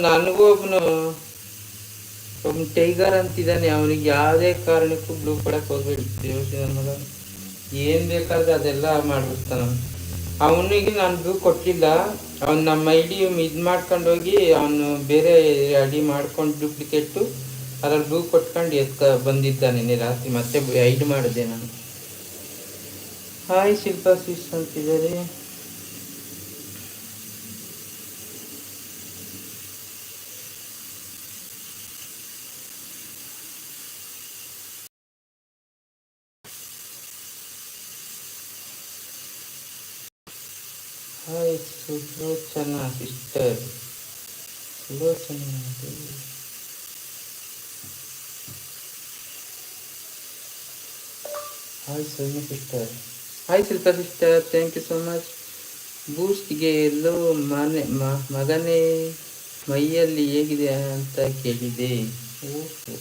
ನನಗೂ ಒಬ್ಬನು ಟೈಗರ್ ಅಂತಿದ್ದಾನೆ. ಅವನಿಗೆ ಯಾವುದೇ ಕಾರಣಕ್ಕೂ ಬ್ಲೂ ಕೊಡಕ್ಕೆ ಹೋಗ್ಬೇಡಿ ಯೋಚನೆ ಮಗ. ಏನು ಬೇಕಾದ್ರೆ ಅದೆಲ್ಲ ಮಾಡಿಬಿಡ್ತಾನ. ಅವನಿಗೆ ನಾನು ಬ್ಲೂ ಕೊಟ್ಟಿಲ್ಲ. ಅವ್ನು ನಮ್ಮ ಐ ಡಿ ಇದು ಮಾಡ್ಕೊಂಡು ಹೋಗಿ ಅವನು ಬೇರೆ ಐ ಡಿ ಮಾಡ್ಕೊಂಡು ಡೂಪ್ಲಿಕೇಟು ಅದ್ರಲ್ಲಿ ಬ್ಲೂ ಕೊಟ್ಕೊಂಡು ಬಂದಿದ್ದಾನೆ ರಾತ್ರಿ. ಮತ್ತೆ ಐಡ್ ಮಾಡಿದೆ ನಾನು. ಹಾಯ್ ಶಿಲ್ಪಾ ಸಿಸ್ ಅಂತಿದ್ದಾರೆ. Hi Sulochana sister. Sulochana hi Soumya sister. Hi Shilpa sister, thank you so much. ಬೂಸ್ಟ್ಗೆ ಎಲ್ಲೋ ಮಗನೇ ಮೈಯಲ್ಲಿ ಹೇಗಿದೆ ಅಂತ ಕೇಳಿದೆ. ಓಹೋ,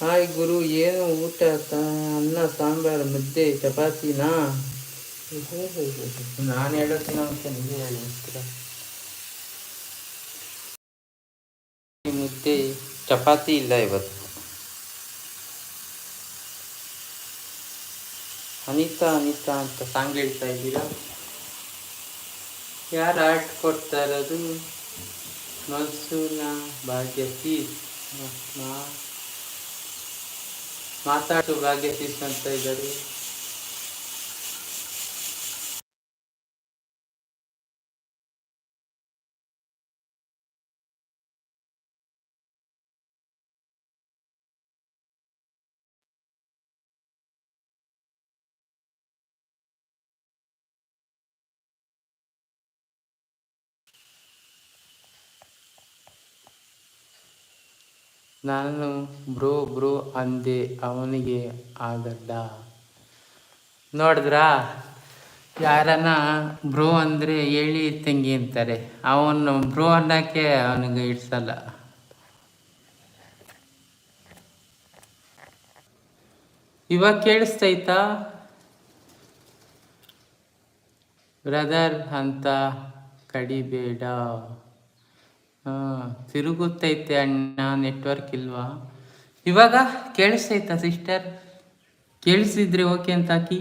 ಹಾಯ್ ಗುರು, ಏನು ಊಟ? ಅನ್ನ ಸಾಂಬಾರು ಮುದ್ದೆ ಚಪಾತಿನಾ? ನಾನು ಹೇಳೋತ್ತಿನ ಅಂತ ನೀವೇ ಹೇಳ್ತೀರ. ಮುದ್ದೆ ಚಪಾತಿ ಇಲ್ಲ ಇವತ್ತು. ಅನಿತಾ ಅನಿತಾ ಅಂತ ಸಾಂಗ್ ಹೇಳ್ತಾ ಇದ್ದೀರಾ? ಯಾರು ಆರ್ಟ್ ಕೊಡ್ತಾ ಇರೋದು? ಮನ್ಸೂನ ಭಾಗ್ಯ ಪೀಸ್ ಮಾತಾಡು ಭಾಗ್ಯ ಪೀಸ್ ಅಂತ ಇದ್ದಾರೆ. ನಾನು ಬ್ರೋ ಬ್ರೋ ಅಂದೆ, ಅವನಿಗೆ ಆಗಲ್ಲ. ನೋಡಿದ್ರಾ, ಯಾರನ್ನ ಬ್ರೋ ಅಂದರೆ ಹೇಳಿ ತಂಗಿ ಅಂತಾರೆ. ಅವನು ಬ್ರೋ ಅನ್ನೋಕ್ಕೆ ಅವನಿಗೆ ಇಡ್ಸಲ್ಲ. ಇವಾಗ ಕೇಳಿಸ್ತೈತಾ? ಬ್ರದರ್ ಅಂತ ಕಡಿಬೇಡ. ತಿರುಗುತ್ತೈತೆ ಅಣ್ಣ, ನೆಟ್ವರ್ಕ್ ಇಲ್ವಾ? ಇವಾಗ ಕೇಳಿಸ್ತೈತಾ ಸಿಸ್ಟರ್? ಕೇಳಿಸಿದ್ರೆ ಓಕೆ ಅಂತ ಹಾಕಿ.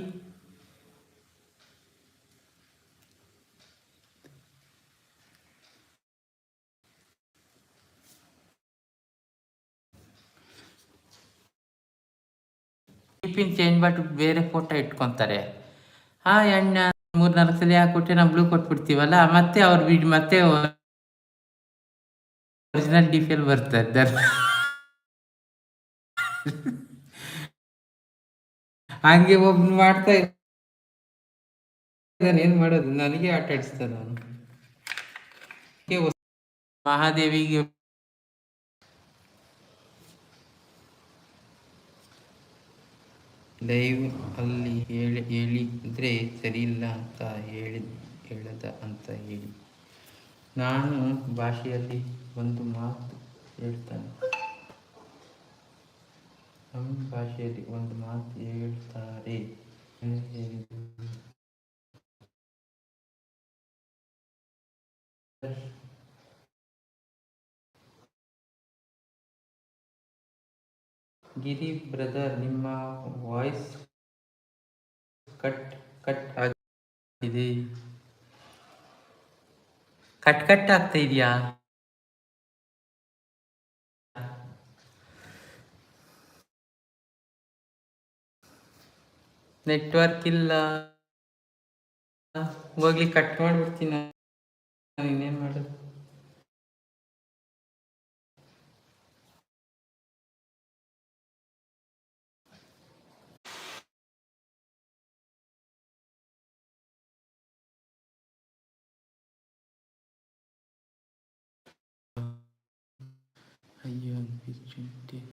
ಪಿನ್ ಚೇಂಜ್ ಮಾಡಿಬಿಟ್ಟು ಬೇರೆ ಫೋಟೋ ಇಟ್ಕೊತಾರೆ. ಹಾಂ ಅಣ್ಣ 3-4 ಸಲ ಹಾಕ್ಬಿಟ್ಟೆ ನಾವು ಬ್ಲೂ ಕೊಟ್ಬಿಡ್ತೀವಲ್ಲ, ಮತ್ತೆ ಅವ್ರ ಮತ್ತೆ ಒರಿಜಿನಲ್ ಡಿಫೆಲ್ ಬರ್ತಾ ಇದ್ದಾರೆ. ಹಂಗೆ ಒಬ್ನು ಮಾಡ್ತಾ ಇದ್ದಾನೆ. ಏನು ಮಾಡೋದು, ನನಗೆ ಆಟ ಆಡಿಸ್ತಾನೆ ಅವನು. ಮಹಾದೇವಿಗೆ ಲೈವ್ ಅಲ್ಲಿ ಹೇಳಿದ್ರೆ ಸರಿಯಿಲ್ಲ ಅಂತ ಹೇಳದ ಅಂತ ಹೇಳಿ. ನಾನು ಭಾಷೆಯಲ್ಲಿ ಒಂದು ಮಾತು ಹೇಳ್ತಾನೆ. ನಮ್ಮ ಭಾಷೆಯಲ್ಲಿ ಒಂದು ಮಾತು ಹೇಳ್ತಾರೆ. ಗಿರಿ ಬ್ರದರ್, ನಿಮ್ಮ ವಾಯ್ಸ್ ಕಟ್ ಕಟ್ ಆಗಿದೆ. ಕಟ್ ಕಟ್ ಆಗ್ತಾ ಇದೆಯಾ? ನೆಟ್ವರ್ಕ್ ಇಲ್ಲ. ಹೋಗ್ಲಿ, ಕಟ್ ಮಾಡ್ಬಿಡ್ತೀನಿ ನಾನು. ಇನ್ನೇನು ಮಾಡೋದು? ಅಯ್ಯೋ